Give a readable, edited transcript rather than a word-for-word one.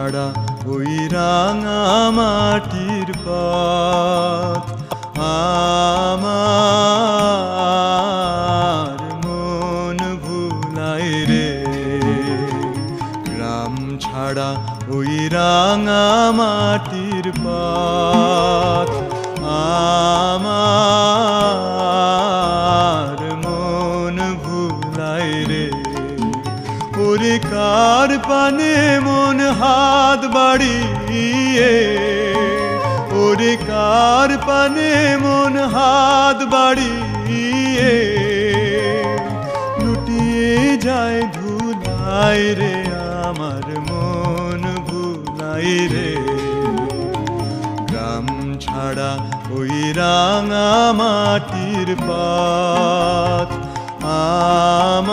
ছাড়া ওই রাঙা মাটির পথ আমার মন ভুলায় রে। গ্রাম ছাড়া ওই রাঙা মাটির পথ আমার মন ভুলায় রে। ওরে কার পানে মন হাত বাড়িয়ে, ওরে কার পানে মন হাত বাড়িয়ে লুটিয়ে যায় ধুলায় রে। আমার মন ভুলায় রে। গ্রাম ছাড়া ওই রাঙা মাটির পথ আমার